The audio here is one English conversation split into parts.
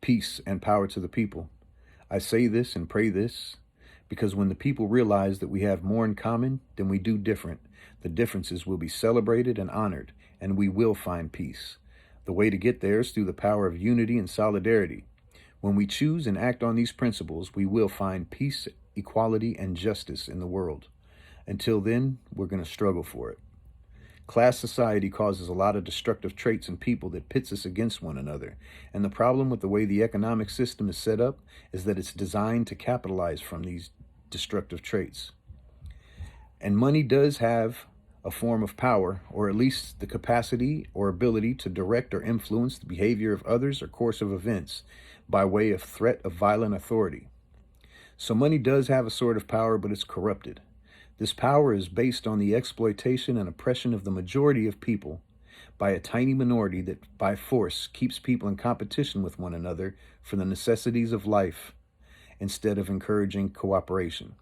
peace and power to the people. I say this and pray this because when the people realize that we have more in common than we do different, the differences will be celebrated and honored, and we will find peace. The way to get there is through the power of unity and solidarity. When we choose and act on these principles, we will find peace, equality, and justice in the world. Until then, we're going to struggle for it. Class society causes a lot of destructive traits in people that pits us against one another. And the problem with the way the economic system is set up is that it's designed to capitalize from these destructive traits. And money does have a form of power, or at least the capacity or ability to direct or influence the behavior of others or course of events by way of threat of violent authority. So money does have a sort of power, but it's corrupted. This power is based on the exploitation and oppression of the majority of people by a tiny minority that by force keeps people in competition with one another for the necessities of life instead of encouraging cooperation.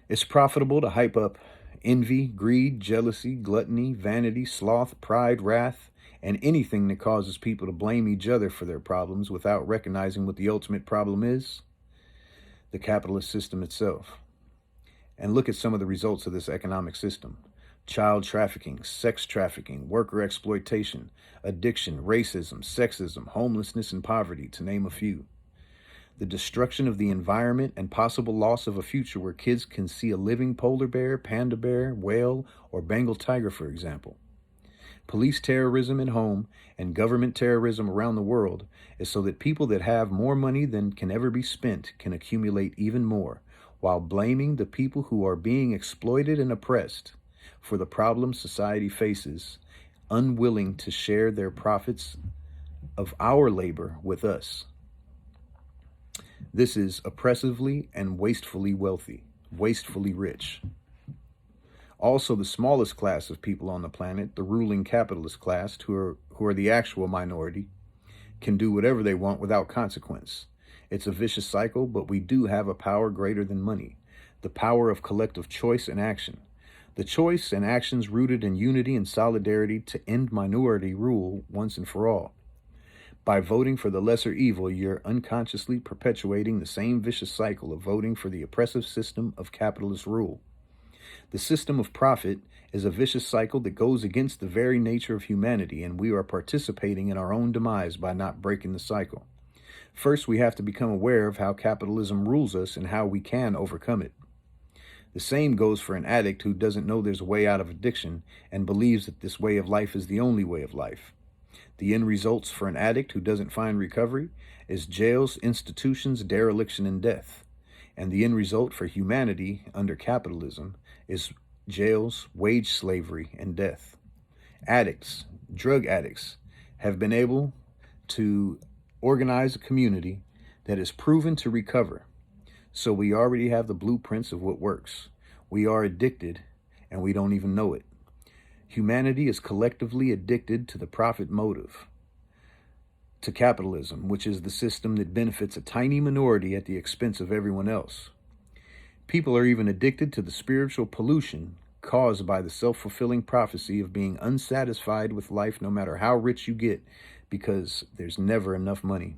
It's profitable to hype up envy, greed, jealousy, gluttony, vanity, sloth, pride, wrath, and anything that causes people to blame each other for their problems without recognizing what the ultimate problem is: the capitalist system itself. And look at some of the results of this economic system: child trafficking, sex trafficking, worker exploitation, addiction, racism, sexism, homelessness, and poverty, to name a few. The destruction of the environment and possible loss of a future where kids can see a living polar bear, panda bear, whale, or Bengal tiger, for example. Police terrorism at home and government terrorism around the world is so that people that have more money than can ever be spent can accumulate even more, while blaming the people who are being exploited and oppressed for the problems society faces, unwilling to share their profits of our labor with us. This is oppressively and wastefully wealthy, wastefully rich. Also, the smallest class of people on the planet, the ruling capitalist class, who are the actual minority, can do whatever they want without consequence. It's a vicious cycle, but we do have a power greater than money: the power of collective choice and action. The choice and actions rooted in unity and solidarity to end minority rule once and for all. By voting for the lesser evil, you're unconsciously perpetuating the same vicious cycle of voting for the oppressive system of capitalist rule. The system of profit is a vicious cycle that goes against the very nature of humanity, and we are participating in our own demise by not breaking the cycle. First, we have to become aware of how capitalism rules us and how we can overcome it. The same goes for an addict who doesn't know there's a way out of addiction and believes that this way of life is the only way of life. The end results for an addict who doesn't find recovery is jails, institutions, dereliction, and death. And the end result for humanity under capitalism is jails, wage slavery, and death. Addicts, drug addicts, have been able to organize a community that is proven to recover. So we already have the blueprints of what works. We are addicted, and we don't even know it. Humanity is collectively addicted to the profit motive, to capitalism, which is the system that benefits a tiny minority at the expense of everyone else. People are even addicted to the spiritual pollution caused by the self-fulfilling prophecy of being unsatisfied with life no matter how rich you get, because there's never enough money.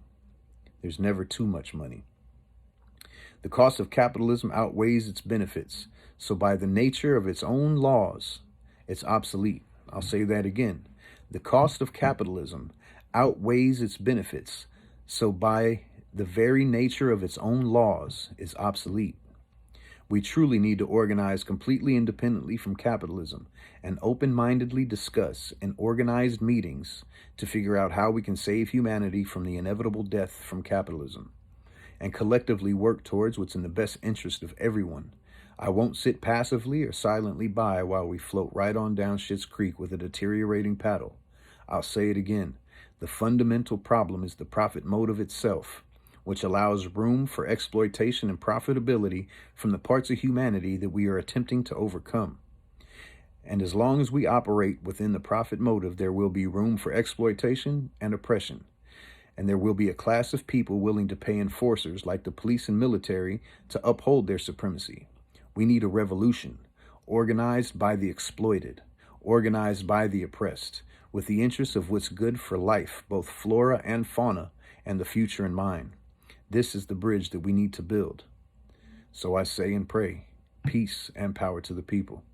There's never too much money. The cost of capitalism outweighs its benefits, so by the nature of its own laws, it's obsolete. I'll say that again. The cost of capitalism outweighs its benefits, so by the very nature of its own laws, is obsolete. We truly need to organize completely independently from capitalism and open-mindedly discuss in organized meetings to figure out how we can save humanity from the inevitable death from capitalism, and collectively work towards what's in the best interest of everyone. I won't sit passively or silently by while we float right on down Schitt's Creek with a deteriorating paddle. I'll say it again. The fundamental problem is the profit motive itself, which allows room for exploitation and profitability from the parts of humanity that we are attempting to overcome. And as long as we operate within the profit motive, there will be room for exploitation and oppression. And there will be a class of people willing to pay enforcers like the police and military to uphold their supremacy. We need a revolution, organized by the exploited, organized by the oppressed, with the interests of what's good for life, both flora and fauna, and the future in mind. This is the bridge that we need to build. So I say and pray, peace and power to the people.